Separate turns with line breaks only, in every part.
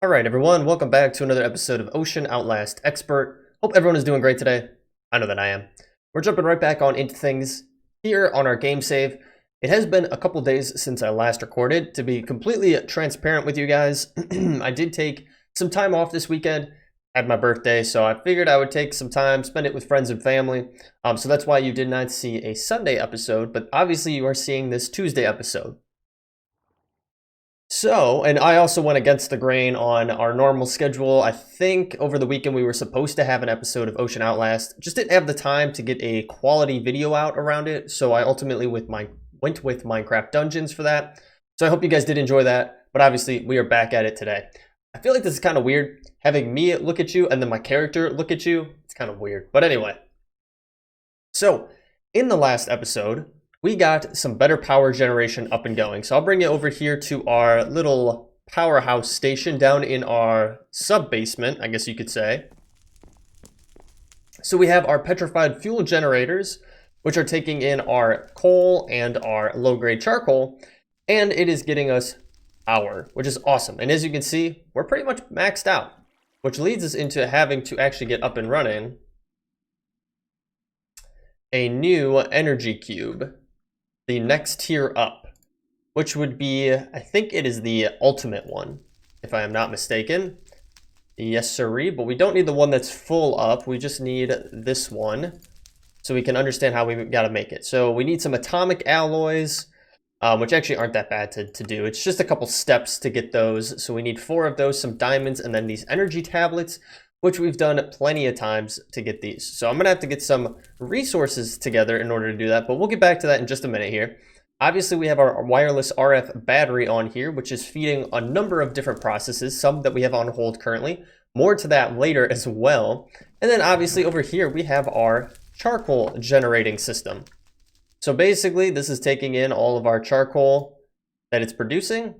All right, everyone, welcome back to another episode of Ocean Outlast Expert. Hope everyone is doing great today. I know that I am. We're jumping right back on into things here on our game save. It has been a couple days since I last recorded. To be completely transparent with you guys, I did take some time off this weekend. Had my birthday, so I figured I would take some time, spend it with friends and family. So that's why you did not see a Sunday episode, but obviously you are seeing this Tuesday episode. So, and I also went against the grain on our normal schedule. I think over the weekend we were supposed to have an episode of Ocean Outlast. Just didn't have the time to get a quality video out around it. So I ultimately went with Minecraft Dungeons for that. So I hope you guys did enjoy that. But obviously we are back at it today. I feel like this is kind of weird. Having me look at you and then my character look at you. It's kind of weird. But anyway. So in the last episode, we got some better power generation up and going. So I'll bring you over here to our little powerhouse station down in our sub-basement, I guess you could say. So we have our petrified fuel generators, which are taking in our coal and our low-grade charcoal, and it is getting us power, which is awesome. And as you can see, we're pretty much maxed out, which leads us into having to actually get up and running a new energy cube. The next tier up, which would be, I think it is the ultimate one, if I am not mistaken. Yes, sirree, but we don't need the one that's full up. We just need this one so we can understand how we got to make it. So we need some atomic alloys, which actually aren't that bad to do. It's just a couple steps to get those. So we need 4 of those, some diamonds, and then these energy tablets, which we've done plenty of times to get these. So I'm gonna have to get some resources together in order to do that, but we'll get back to that in just a minute here. Obviously, we have our wireless RF battery on here, which is feeding a number of different processes, some that we have on hold currently. More to that later as well. And then obviously over here, we have our charcoal generating system. So basically, this is taking in all of our charcoal that it's producing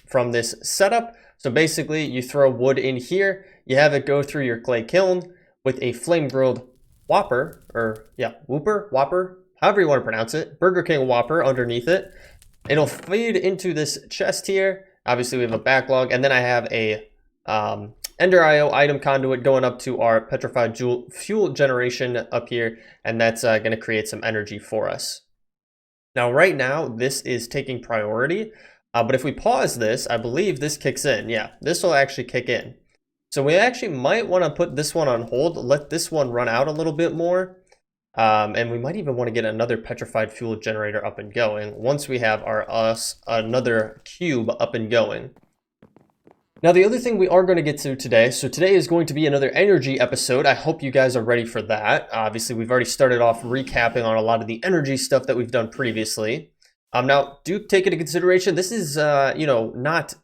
from this setup. So basically, you throw wood in here, you have it go through your clay kiln with a flame-grilled whopper, whopper, however you want to pronounce it, Burger King Whopper underneath it. It'll feed into this chest here. Obviously, we have a backlog, and then I have a Ender IO item conduit going up to our petrified fuel generation up here, and that's going to create some energy for us. Now, right now, this is taking priority. But if we pause this, I believe this kicks in. Yeah, this will actually kick in. So we actually might want to put this one on hold, let this one run out a little bit more. And we might even want to get another petrified fuel generator up and going once we have another cube up and going. Now, the other thing we are going to get to today, so today is going to be another energy episode. I hope you guys are ready for that. Obviously, we've already started off recapping on a lot of the energy stuff that we've done previously. Now, do take into consideration, this is, not,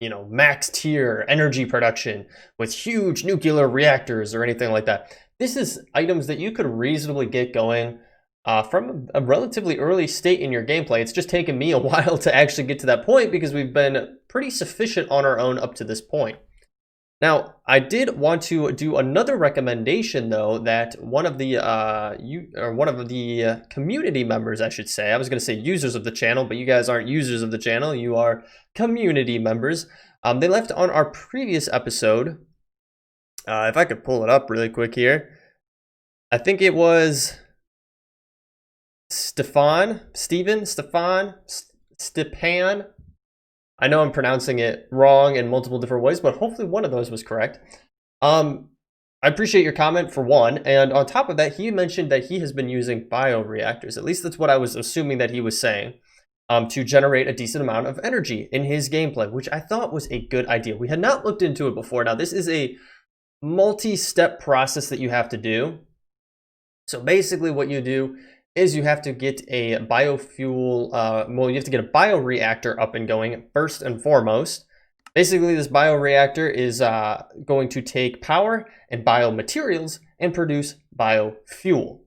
max tier energy production with huge nuclear reactors or anything like that. This is items that you could reasonably get going from a relatively early state in your gameplay. It's just taken me a while to actually get to that point because we've been pretty sufficient on our own up to this point. Now, I did want to do another recommendation, though, that one of the community members, I should say. I was going to say users of the channel, but you guys aren't users of the channel. You are community members. They left on our previous episode. If I could pull it up really quick here. I think it was Stepan. I know I'm pronouncing it wrong in multiple different ways, but hopefully one of those was correct. I appreciate your comment for one, and on top of that, he mentioned that he has been using bioreactors. At least that's what I was assuming that he was saying, to generate a decent amount of energy in his gameplay, which I thought was a good idea. We had not looked into it before. Now, this is a multi-step process that you have to do. So basically what you do is you have to get a biofuel, you have to get a bioreactor up and going first and foremost. Basically, this bioreactor is going to take power and biomaterials and produce biofuel.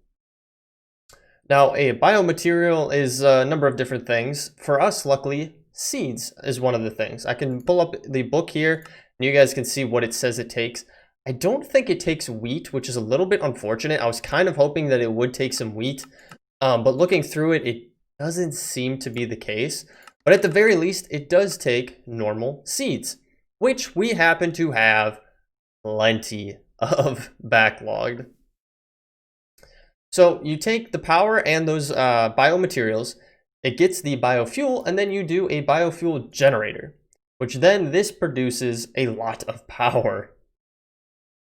Now, a biomaterial is a number of different things. For us, luckily, seeds is one of the things. I can pull up the book here, and you guys can see what it says it takes. I don't think it takes wheat, which is a little bit unfortunate. I was kind of hoping that it would take some wheat. But looking through it, it doesn't seem to be the case. But at the very least, it does take normal seeds. which we happen to have plenty of backlogged. So you take the power and those biomaterials, it gets the biofuel, and then you do a biofuel generator, which then this produces a lot of power.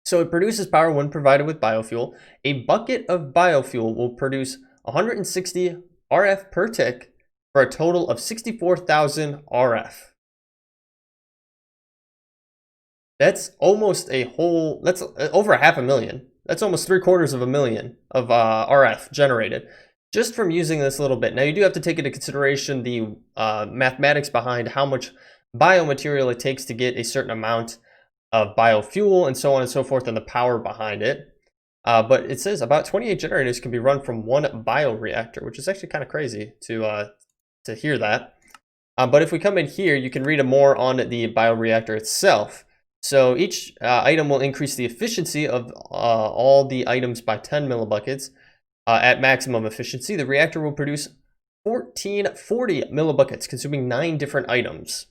So it produces power when provided with biofuel. A bucket of biofuel will produce 160 RF per tick for a total of 64,000 RF. That's almost a whole, that's over 500,000. That's almost 750,000 of RF generated just from using this little bit. Now you do have to take into consideration the mathematics behind how much biomaterial it takes to get a certain amount of biofuel and so on and so forth, and the power behind it. But it says about 28 generators can be run from one bioreactor, which is actually kind of crazy to hear that. But if we come in here, you can read more on the bioreactor itself. So each item will increase the efficiency of all the items by 10 millibuckets at maximum efficiency. The reactor will produce 1440 millibuckets, consuming 9 different items.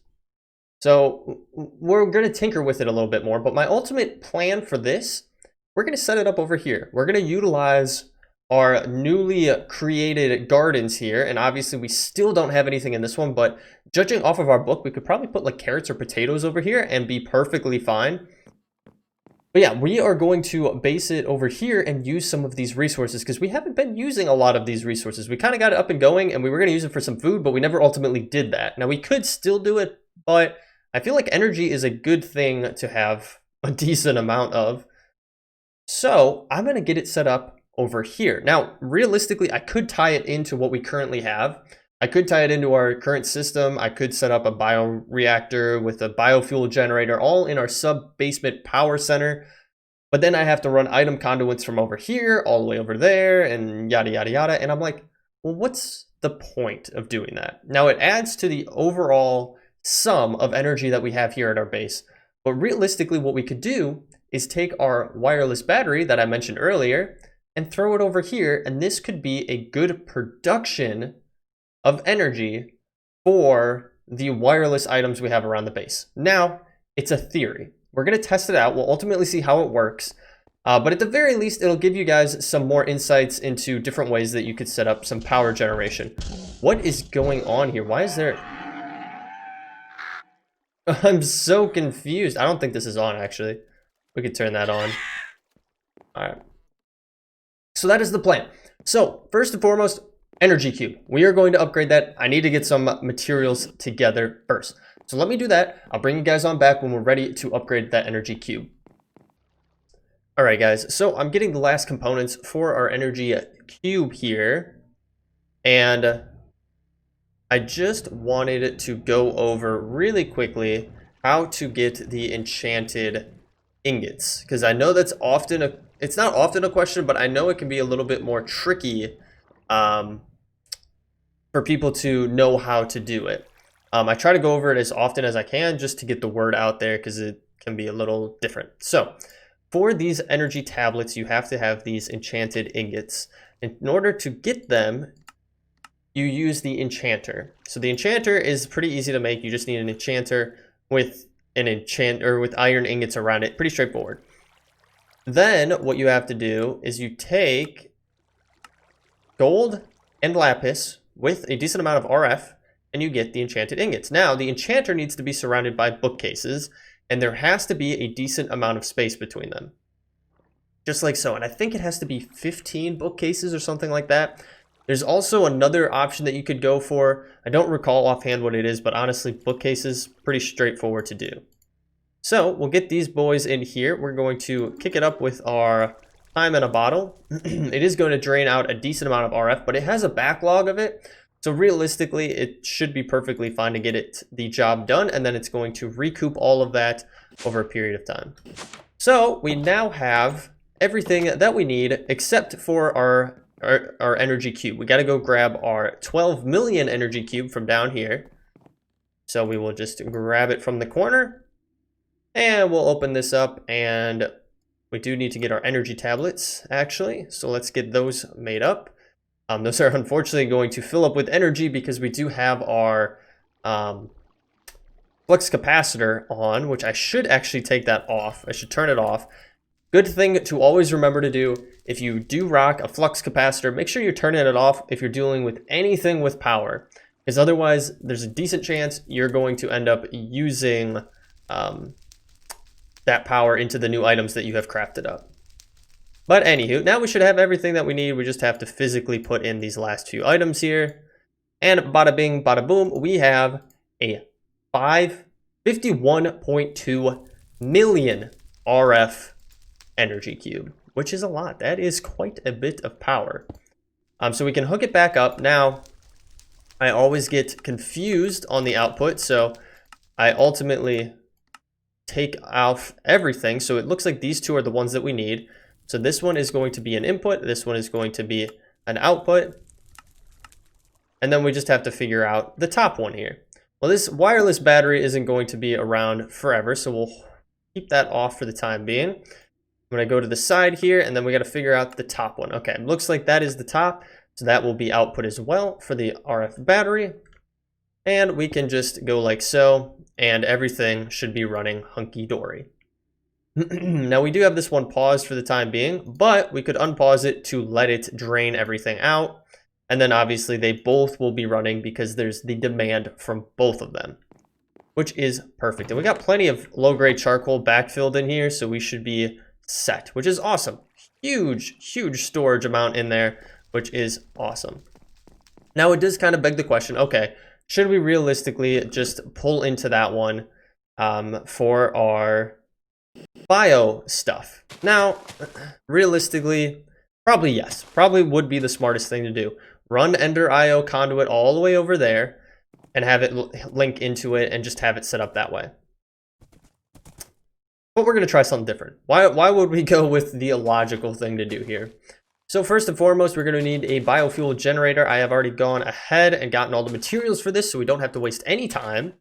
So we're going to tinker with it a little bit more, but my ultimate plan for this, we're going to set it up over here. We're going to utilize our newly created gardens here, and obviously we still don't have anything in this one, but judging off of our book, we could probably put like carrots or potatoes over here and be perfectly fine. But yeah, we are going to base it over here and use some of these resources because we haven't been using a lot of these resources. We kind of got it up and going, and we were going to use it for some food, but we never ultimately did that. Now we could still do it, but I feel like energy is a good thing to have a decent amount of. So I'm going to get it set up over here. Now, realistically, I could tie it into what we currently have. I could tie it into our current system. I could set up a bioreactor with a biofuel generator, all in our sub-basement power center. But then I have to run item conduits from over here, all the way over there, and yada, yada, yada. And I'm like, well, what's the point of doing that? Now, it adds to the overall sum of energy that we have here at our base. But realistically, what we could do is take our wireless battery that I mentioned earlier and throw it over here, and this could be a good production of energy for the wireless items we have around the base. Now, it's a theory. We're going to test it out. We'll ultimately see how it works. But at the very least, it'll give you guys some more insights into different ways that you could set up some power generation. What is going on here? Why is there... I'm so confused. I don't think this is on, actually. We could turn that on. All right. So that is the plan. So first and foremost, energy cube. We are going to upgrade that. I need to get some materials together first. So let me do that. I'll bring you guys on back when we're ready to upgrade that energy cube. All right, guys. So I'm getting the last components for our energy cube here. And I just wanted to go over really quickly how to get the enchanted ingots, because I know that's often it's not often a question, but I know it can be a little bit more tricky for people to know how to do it. I try to go over it as often as I can just to get the word out there because it can be a little different. So for these energy tablets, you have to have these enchanted ingots. In order to get them, you use the enchanter. So the enchanter is pretty easy to make. You just need an enchanter with with iron ingots around it. Pretty straightforward. Then what you have to do is you take gold and lapis with a decent amount of RF, and you get the enchanted ingots. Now the enchanter needs to be surrounded by bookcases, and there has to be a decent amount of space between them. Just like so. And I think it has to be 15 bookcases or something like that. There's also another option that you could go for. I don't recall offhand what it is, but honestly, bookcases, pretty straightforward to do. So we'll get these boys in here. We're going to kick it up with our time in a bottle. It is going to drain out a decent amount of RF, but it has a backlog of it. So realistically, it should be perfectly fine to get the job done, and then it's going to recoup all of that over a period of time. So we now have everything that we need except for our energy cube. We got to go grab our 12 million energy cube from down here. So we will just grab it from the corner, and we'll open this up, and we do need to get our energy tablets actually. So let's get those made up. Those are unfortunately going to fill up with energy because we do have our flux capacitor on, which I should actually take that off. I should turn it off. Good thing to always remember to do, if you do rock a flux capacitor, make sure you're turning it off if you're dealing with anything with power, because otherwise there's a decent chance you're going to end up using that power into the new items that you have crafted up. But anywho, now we should have everything that we need. We just have to physically put in these last few items here. And bada bing, bada boom, we have a 51.2 million RF energy cube, which is a lot. That is quite a bit of power. So we can hook it back up. Now, I always get confused on the output, so I ultimately take off everything. So it looks like these two are the ones that we need. So this one is going to be an input, this one is going to be an output, and then we just have to figure out the top one here. Well, this wireless battery isn't going to be around forever, so we'll keep that off for the time being. I'm going to go to the side here, and then we got to figure out the top one. Okay, looks like that is the top, so that will be output as well for the RF battery. And we can just go like so, and everything should be running hunky-dory. Now we do have this one paused for the time being, but we could unpause it to let it drain everything out. And then obviously they both will be running because there's the demand from both of them, which is perfect. And we got plenty of low-grade charcoal backfilled in here, so we should be set, which is awesome. Huge storage amount in there, which is awesome. Now it does kind of beg the question, okay, should we realistically just pull into that one for our bio stuff? Now, realistically, probably yes. Probably would be the smartest thing to do. Run Ender IO conduit all the way over there and have it link into it and just have it set up that way. But we're going to try something different. Why would we go with the illogical thing to do here? So first and foremost, we're going to need a biofuel generator. I have already gone ahead and gotten all the materials for this, so we don't have to waste any time.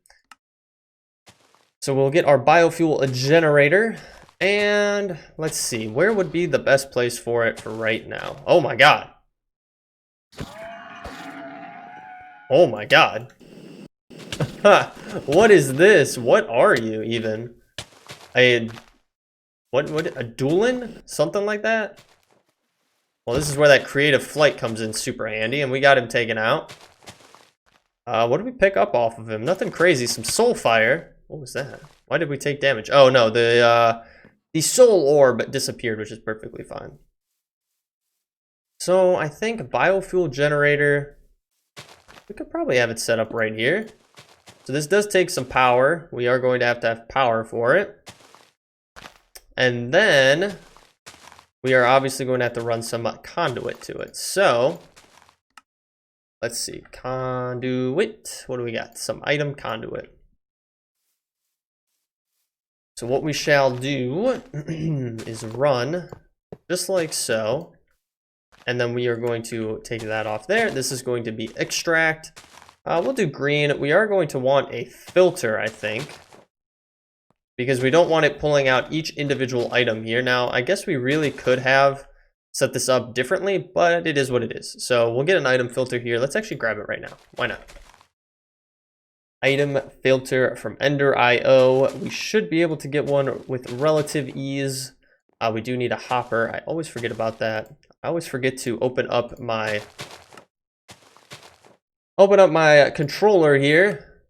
So we'll get our biofuel generator, and let's see, where would be the best place for it for right now? Oh my god. Oh my god. What is this? What are you even? A Doolin? Something like that? Well, this is where that creative flight comes in super handy, and we got him taken out. What did we pick up off of him? Nothing crazy. Some soul fire. What was that? Why did we take damage? Oh no, the soul orb disappeared, which is perfectly fine. So I think biofuel generator, we could probably have it set up right here. So this does take some power. We are going to have power for it. And then we are obviously going to have to run some conduit to it. So let's see, conduit. What do we got? Some item conduit. So what we shall do is run just like so. And then we are going to take that off there. This is going to be extract. We'll do green. We are going to want a filter, I think, because we don't want it pulling out each individual item here. Now, I guess we really could have set this up differently, but it is what it is. So we'll get an item filter here. Let's actually grab it right now. Why not? Item filter from Ender IO. We should be able to get one with relative ease. We do need a hopper. I always forget about that. I always forget to open up my controller here.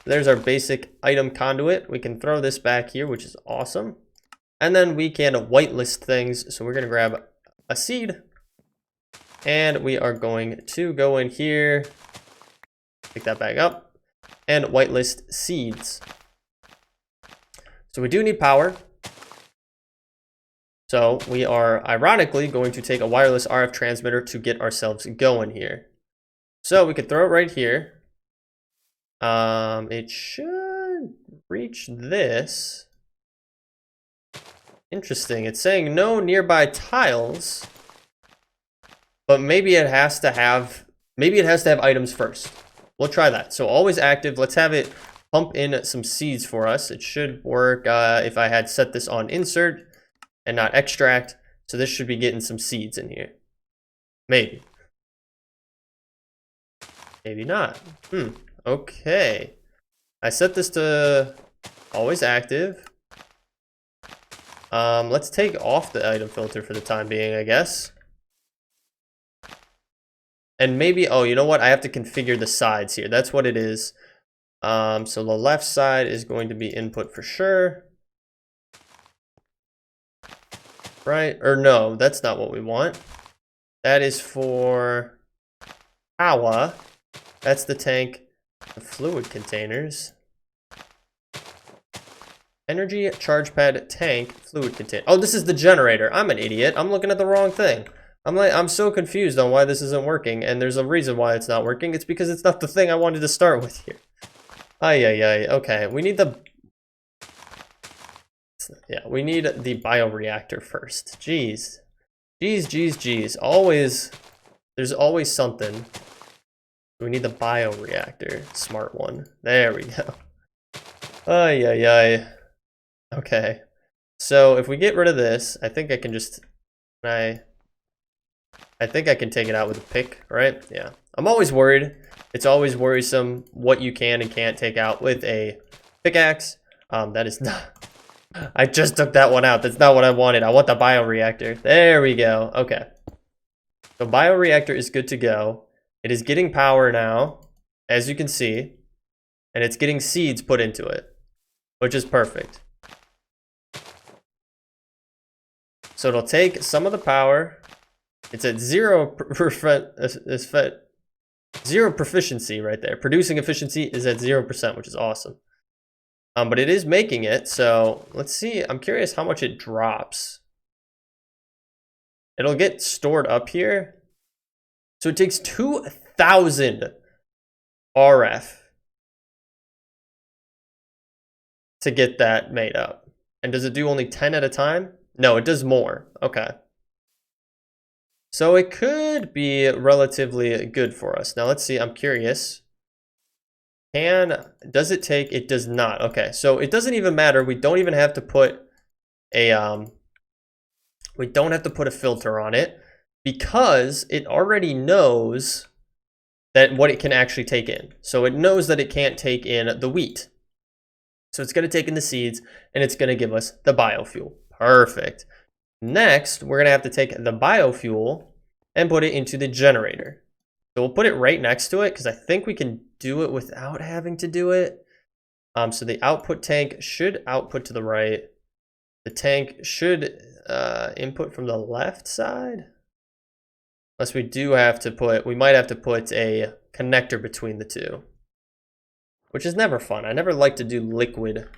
There's our basic item conduit. We can throw this back here, which is awesome. And then we can whitelist things. So we're going to grab a seed. And we are going to go in here, pick that back up, and whitelist seeds. So we do need power. So we are ironically going to take a wireless RF transmitter to get ourselves going here. So we could throw it right here. It should reach this. Interesting. It's saying no nearby tiles, but maybe it has to have items first. We'll try that. So always active. Let's have it pump in some seeds for us. It should work if I had set this on insert and not extract. So this should be getting some seeds in here. Maybe. Maybe not. Okay. I set this to always active. Let's take off the item filter for the time being, I guess. And maybe, oh, you know what? I have to configure the sides here. That's what it is. So the left side is going to be input for sure. Right? Or no, that's not what we want. That is for power. That's the tank, the fluid containers. Energy, charge pad, tank, fluid container. Oh, this is the generator. I'm an idiot. I'm looking at the wrong thing. I'm so confused on why this isn't working, and there's a reason why it's not working. It's because it's not the thing I wanted to start with here. Okay, we need the... Yeah, we need the bioreactor first. Jeez. Jeez. Always... There's always something. We need the bioreactor. Smart one. There we go. Okay. So if we get rid of this, I think I can just... I think I can take it out with a pick, right? Yeah. I'm always worried. It's always worrisome what you can and can't take out with a pickaxe. That is not... I just took that one out. That's not what I wanted. I want the bioreactor. There we go. Okay. So bioreactor is good to go. It is getting power now, as you can see. And it's getting seeds put into it, which is perfect. So it'll take some of the power. It's at 0%, zero proficiency right there. Producing efficiency is at 0%, which is awesome. But it is making it, so let's see. I'm curious how much it drops. It'll get stored up here. So it takes 2,000 RF to get that made up. And does it do only 10 at a time? No, it does more. Okay. So it could be relatively good for us. Now let's see, I'm curious. Does it take? It does not. Okay, so it doesn't even matter. We don't even have to put a filter on it because it already knows that what it can actually take in. So it knows that it can't take in the wheat. So it's going to take in the seeds and it's going to give us the biofuel. Perfect. Next, we're going to have to take the biofuel and put it into the generator. So we'll put it right next to it because I think we can do it without having to do it. So the output tank should output to the right. The tank should input from the left side. Unless we do have to put, we might have to put a connector between the two. Which is never fun. I never like to do liquid.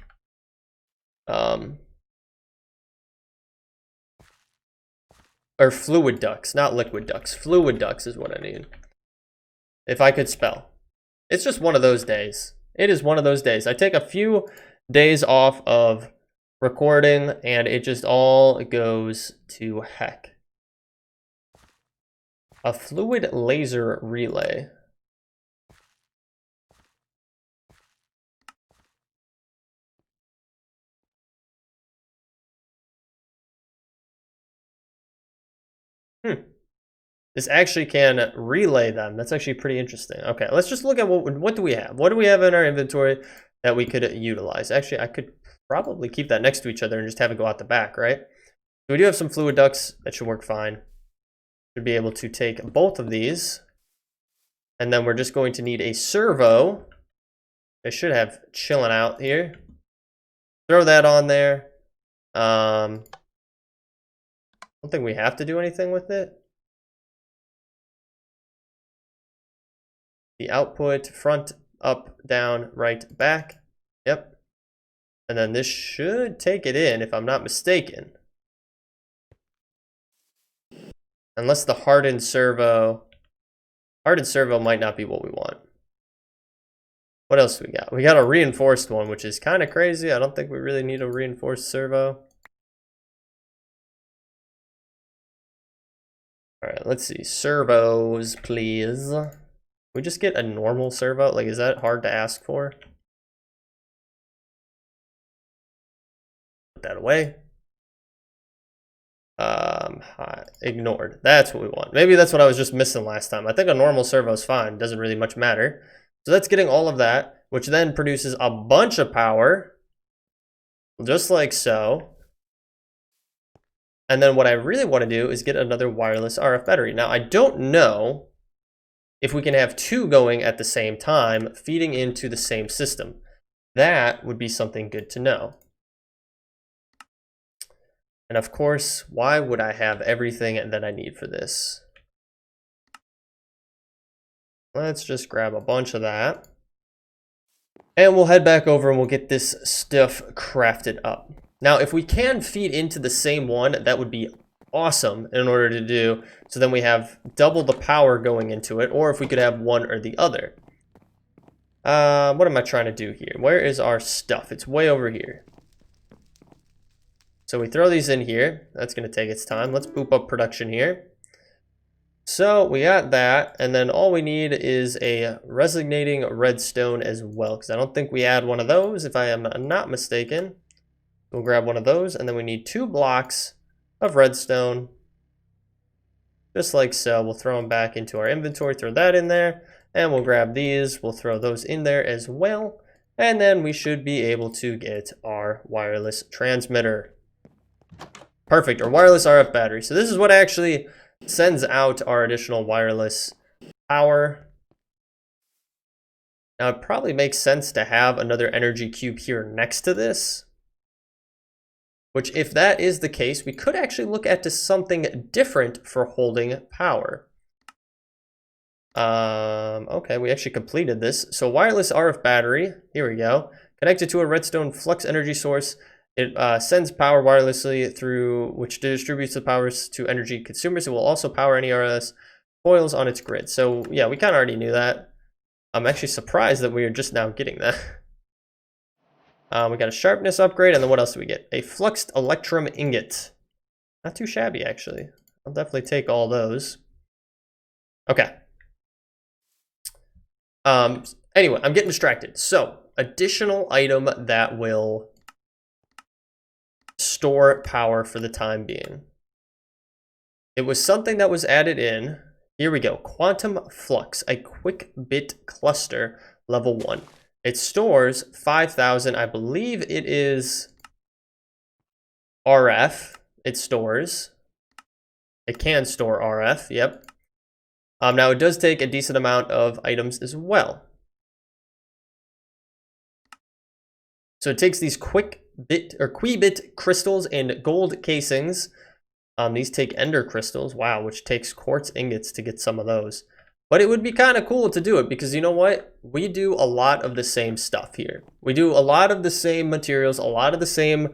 Or fluid ducts, not liquid ducts. Fluid ducts is what I need. If I could spell. It's just one of those days. It is one of those days. I take a few days off of recording and it just all goes to heck. A fluid laser relay. This actually can relay them. That's actually pretty interesting. Okay, let's just look at what do we have? What do we have in our inventory that we could utilize? Actually, I could probably keep that next to each other and just have it go out the back, right? So we do have some fluid ducts. That should work fine. Should be able to take both of these. And then we're just going to need a servo. I should have chilling out here. Throw that on there. I don't think we have to do anything with it. The output, front, up, down, right, back. Yep. And then this should take it in, if I'm not mistaken. Unless the hardened servo might not be what we want. What else do we got? We got a reinforced one, which is kind of crazy. I don't think we really need a reinforced servo. All right, let's see. Servos, please. We just get a normal servo? Like, is that hard to ask for? Put that away. Ignored. That's what we want. Maybe that's what I was just missing last time. I think a normal servo is fine. Doesn't really much matter. So that's getting all of that. which then produces a bunch of power, just like so. And then what I really want to do is get another wireless RF battery. Now, I don't know if we can have two going at the same time, feeding into the same system. That would be something good to know. And of course, why would I have everything that I need for this? Let's just grab a bunch of that. And we'll head back over and we'll get this stuff crafted up. Now, if we can feed into the same one, that would be awesome in order to do. So then we have double the power going into it, or if we could have one or the other. What am I trying to do here? Where is our stuff? It's way over here. So we throw these in here. That's going to take its time. Let's boop up production here. So we got that, and then all we need is a resonating redstone as well, because I don't think we had one of those, if I am not mistaken. We'll grab one of those, and then we need 2 blocks of redstone, just like so. We'll throw them back into our inventory, throw that in there, and we'll grab these. We'll throw those in there as well, and then we should be able to get our wireless transmitter. Perfect, our wireless RF battery. So this is what actually sends out our additional wireless power. Now it probably makes sense to have another energy cube here next to this, which if that is the case, we could actually look at something different for holding power. Okay, we actually completed this. So wireless RF battery, here we go. Connected to a redstone flux energy source. It sends power wirelessly through, which distributes the powers to energy consumers. It will also power any RS coils on its grid. So yeah, we kind of already knew that. I'm actually surprised that we are just now getting that. We got a sharpness upgrade, and then what else do we get? A fluxed electrum ingot. Not too shabby, actually. I'll definitely take all those. Okay. Anyway, I'm getting distracted. So, additional item that will store power for the time being. It was something that was added in. Here we go. Quantum flux, a quick bit cluster, level 1. It stores 5,000. I believe it is RF. It stores. It can store RF. Yep. Now it does take a decent amount of items as well. So it takes these quick bit or Quibit crystals and gold casings. These take ender crystals, wow, which takes quartz ingots to get some of those. But it would be kind of cool to do it because you know what? We do a lot of the same stuff here. We do a lot of the same materials, a lot of the same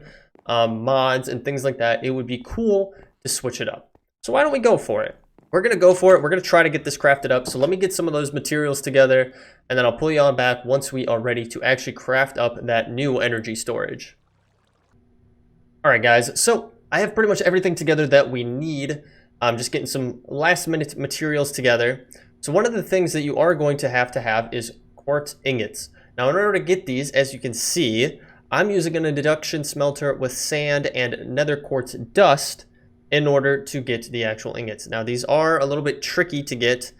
mods and things like that. It would be cool to switch it up. So why don't we go for it? We're going to go for it. We're going to try to get this crafted up. So let me get some of those materials together, and then I'll pull you on back once we are ready to actually craft up that new energy storage. All right, guys. So I have pretty much everything together that we need. I'm just getting some last minute materials together. So one of the things that you are going to have is quartz ingots. Now in order to get these, as you can see, I'm using an induction smelter with sand and nether quartz dust in order to get the actual ingots. Now these are a little bit tricky to get.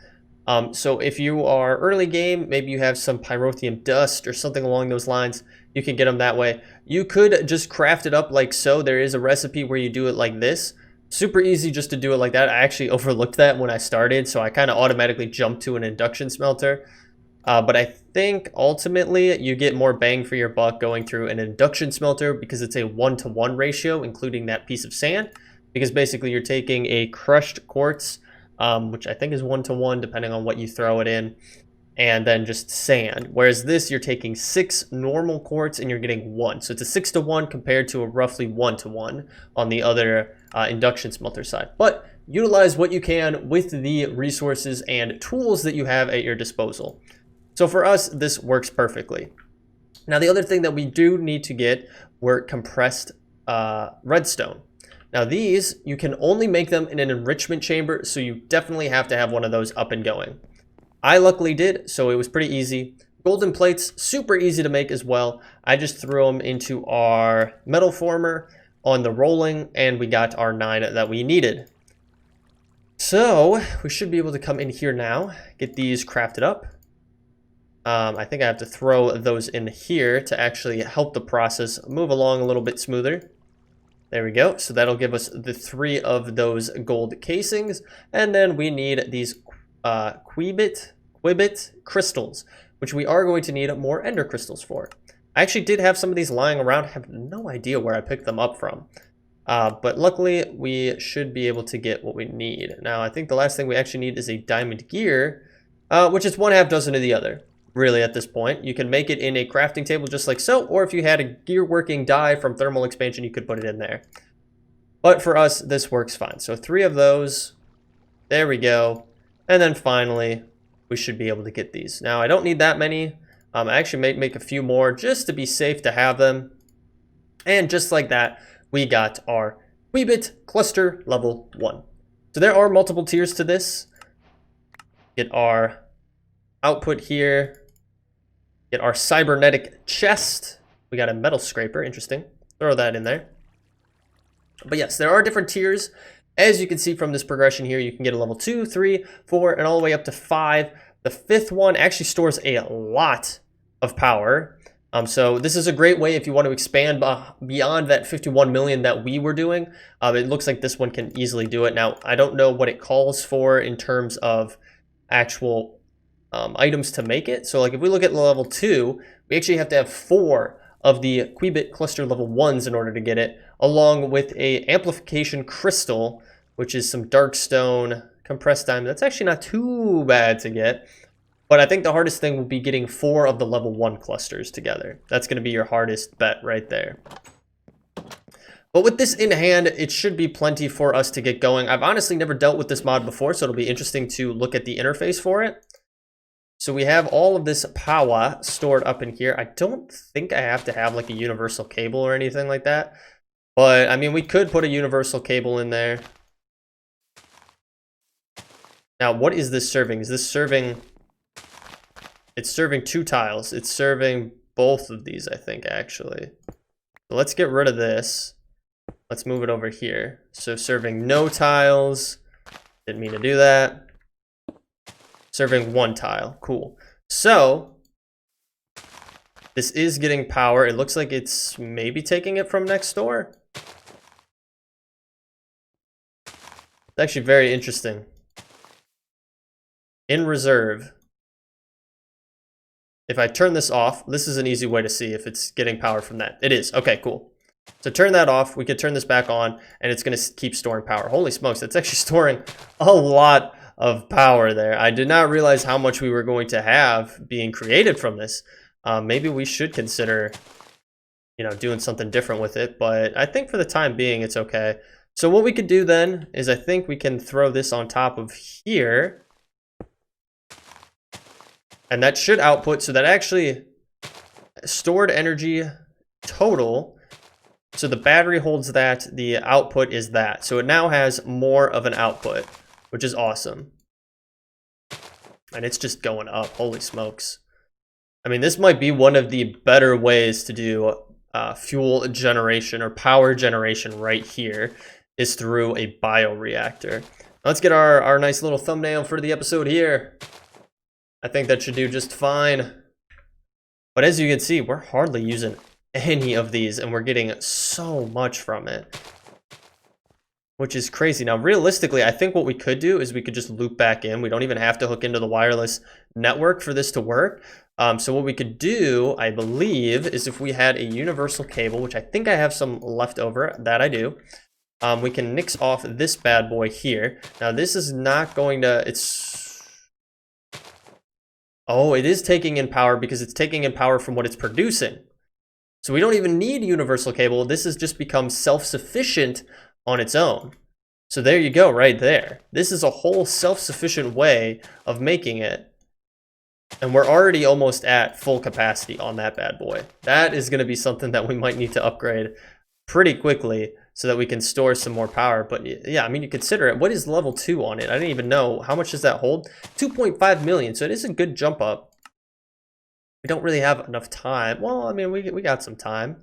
So if you are early game, maybe you have some pyrotheum dust or something along those lines, you can get them that way. You could just craft it up like so. There is a recipe where you do it like this. Super easy just to do it like that. I actually overlooked that when I started, so I kind of automatically jumped to an induction smelter. But I think ultimately you get more bang for your buck going through an induction smelter because it's a 1-to-1 ratio, including that piece of sand. Because basically you're taking a crushed quartz, which I think is 1-to-1 depending on what you throw it in, and then just sand. Whereas this, you're taking 6 normal quartz and you're getting 1. So it's a 6-to-1 compared to a roughly 1-to-1 on the other induction smelter side. But utilize what you can with the resources and tools that you have at your disposal. So for us, this works perfectly. Now the other thing that we do need to get were compressed redstone. Now these, you can only make them in an enrichment chamber, so you definitely have to have one of those up and going. I luckily did, so it was pretty easy. Golden plates, super easy to make as well. I just threw them into our metal former on the rolling, and we got our 9 that we needed. So we should be able to come in here now, get these crafted up. I think I have to throw those in here to actually help the process move along a little bit smoother. There we go. So that'll give us the 3 of those gold casings. And then we need these quibit crystals, which we are going to need more ender crystals for. I actually did have some of these lying around. I have no idea where I picked them up from. But luckily, we should be able to get what we need. Now, I think the last thing we actually need is a diamond gear, which is 1/2 dozen of the other. Really, at this point, you can make it in a crafting table just like so, or if you had a gear working die from thermal expansion, you could put it in there. But for us, this works fine. So 3 of those. There we go. And then finally, we should be able to get these. Now, I don't need that many. I actually may make a few more just to be safe to have them. And just like that, we got our Weebit cluster level 1. So there are multiple tiers to this. Get our output here. Get our cybernetic chest. We got a metal scraper, interesting. Throw that in there. But yes, there are different tiers. As you can see from this progression here, you can get a level 2, 3, 4, and all the way up to 5. The 5th one actually stores a lot of power. So this is a great way if you want to expand beyond that 51 million that we were doing. It looks like this one can easily do it. Now, I don't know what it calls for in terms of actual items to make it. So like if we look at level 2, we actually have to have 4 of the Quibit cluster level 1s in order to get it, along with a amplification crystal, which is some dark stone, compressed diamond. That's actually not too bad to get. But I think the hardest thing will be getting 4 of the level 1 clusters together. That's going to be your hardest bet right there. But with this in hand, it should be plenty for us to get going. I've honestly never dealt with this mod before, so it'll be interesting to look at the interface for it. So we have all of this power stored up in here. I don't think I have to have like a universal cable or anything like that. But I mean, we could put a universal cable in there. Now, what is this serving? Is this serving... It's serving 2 tiles. It's serving both of these, I think, actually. So let's get rid of this. Let's move it over here. So serving no tiles. Didn't mean to do that. Serving 1 tile. Cool. So this is getting power. It looks like it's maybe taking it from next door. It's actually very interesting. In reserve. If I turn this off, this is an easy way to see if it's getting power from that. It is. Okay, cool. So turn that off. We could turn this back on, and it's going to keep storing power. Holy smokes, that's actually storing a lot of power there. I did not realize how much we were going to have being created from this. Maybe we should consider, you know, doing something different with it, but I think for the time being, it's okay. So what we could do then is I think we can throw this on top of here. And that should output, so that actually stored energy total. So the battery holds that, the output is that. So it now has more of an output, which is awesome. And it's just going up, holy smokes. I mean, this might be one of the better ways to do fuel generation or power generation right here, is through a bioreactor. Let's get our nice little thumbnail for the episode here. I think that should do just fine. But as you can see, we're hardly using any of these, and we're getting so much from it, which is crazy. Now, realistically, I think what we could do is we could just loop back in. We don't even have to hook into the wireless network for this to work. So what we could do, I believe, is if we had a universal cable, which I think I have some left over, that I do, we can nix off this bad boy here. Now, this is not going to... Oh, it is taking in power because it's taking in power from what it's producing. So we don't even need universal cable. This has just become self-sufficient on its own. So there you go, right there. This is a whole self-sufficient way of making it. And we're already almost at full capacity on that bad boy. That is going to be something that we might need to upgrade pretty quickly so that we can store some more power. But yeah, I mean, you consider it. What is level 2 on it? I didn't even know. How much does that hold? 2.5 million. So it is a good jump up. We don't really have enough time. Well, I mean, we got some time.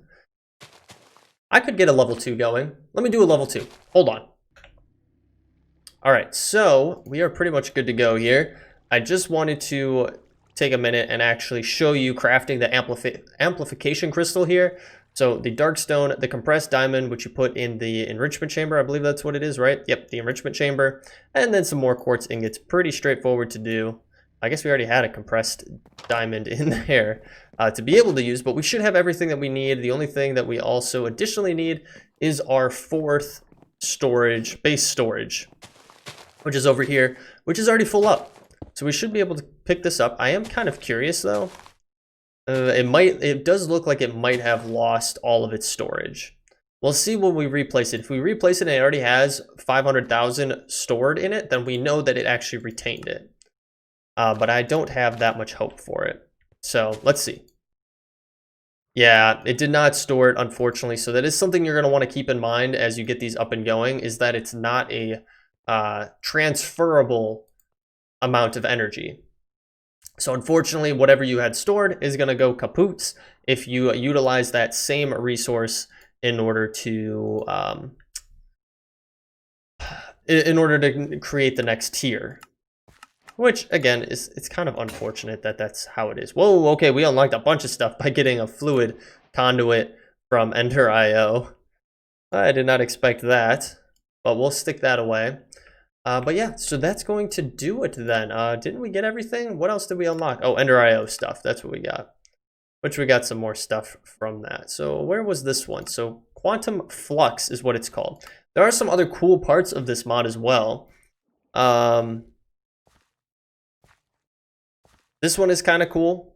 I could get a level 2 going. Let me do a level 2. Hold on. All right, so we are pretty much good to go here. I just wanted to take a minute and actually show you crafting the amplification crystal here. So the dark stone, the compressed diamond, which you put in the enrichment chamber, I believe that's what it is, right? Yep, the enrichment chamber, and then some more quartz ingots. Pretty straightforward to do. I guess we already had a compressed diamond in there to be able to use, but we should have everything that we need. The only thing that we also additionally need is our fourth storage, base storage, which is over here, which is already full up. So we should be able to pick this up. I am kind of curious though. It does look like it might have lost all of its storage. We'll see when we replace it. If we replace it and it already has 500,000 stored in it, then we know that it actually retained it. But I don't have that much hope for it. So let's see. Yeah, it did not store it, unfortunately. So that is something you're going to want to keep in mind as you get these up and going, is that it's not a transferable amount of energy. So unfortunately, whatever you had stored is going to go kapoots if you utilize that same resource in order to create the next tier. Which, again, it's kind of unfortunate that that's how it is. Whoa, okay, we unlocked a bunch of stuff by getting a fluid conduit from Ender.io. I did not expect that, but we'll stick that away. But yeah, so that's going to do it then. Didn't we get everything? What else did we unlock? Oh, Ender.io stuff, that's what we got. Which we got some more stuff from that. So where was this one? So Quantum Flux is what it's called. There are some other cool parts of this mod as well. This one is kind of cool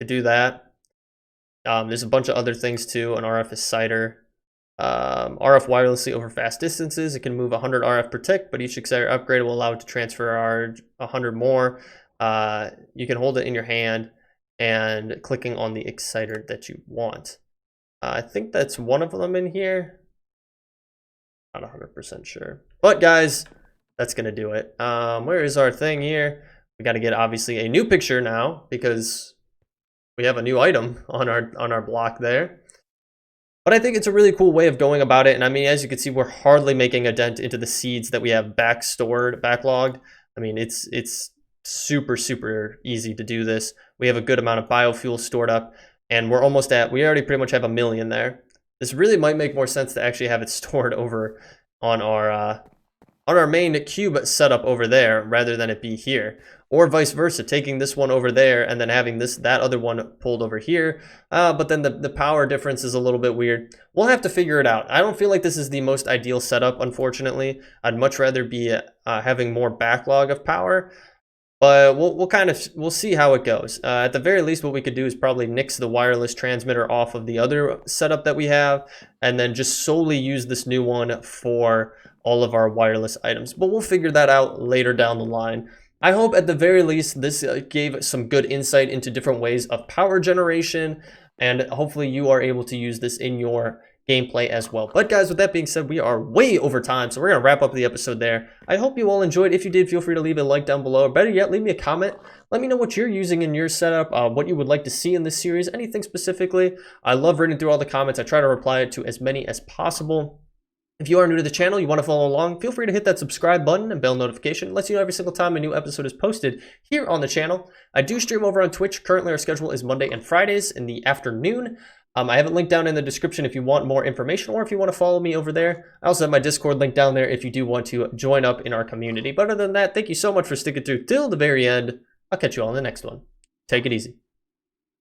to do that. There's a bunch of other things too. An RF exciter. RF wirelessly over fast distances. It can move 100 RF per tick, but each exciter upgrade will allow it to transfer 100 more. You can hold it in your hand and clicking on the exciter that you want. I think that's one of them in here. Not 100% sure. But guys, that's going to do it. Where is our thing here? We got to get obviously a new picture now because we have a new item on our block there. But I think it's a really cool way of going about it. And I mean, as you can see, we're hardly making a dent into the seeds that we have backlogged. I mean, it's super, super easy to do this. We have a good amount of biofuel stored up, and we already pretty much have 1 million there. This really might make more sense to actually have it stored over on our main cube setup over there rather than it be here, or vice versa, taking this one over there and then having that other one pulled over here. But then the power difference is a little bit weird. We'll have to figure it out. I don't feel like this is the most ideal setup, unfortunately. I'd much rather be having more backlog of power, but we'll see how it goes. At the very least, what we could do is probably nix the wireless transmitter off of the other setup that we have, and then just solely use this new one for all of our wireless items. But we'll figure that out later down the line. I hope at the very least this gave some good insight into different ways of power generation, and hopefully you are able to use this in your gameplay as well. But guys, with that being said, we are way over time, so we're going to wrap up the episode there. I hope you all enjoyed. If you did, feel free to leave a like down below, or better yet, leave me a comment. Let me know what you're using in your setup, what you would like to see in this series, anything specifically. I love reading through all the comments. I try to reply to as many as possible. If you are new to the channel, you want to follow along, feel free to hit that subscribe button and bell notification. It lets you know every single time a new episode is posted here on the channel. I do stream over on Twitch. Currently, our schedule is Monday and Fridays in the afternoon. I have it linked down in the description if you want more information or if you want to follow me over there. I also have my Discord link down there if you do want to join up in our community. But other than that, thank you so much for sticking through till the very end. I'll catch you all in the next one. Take it easy.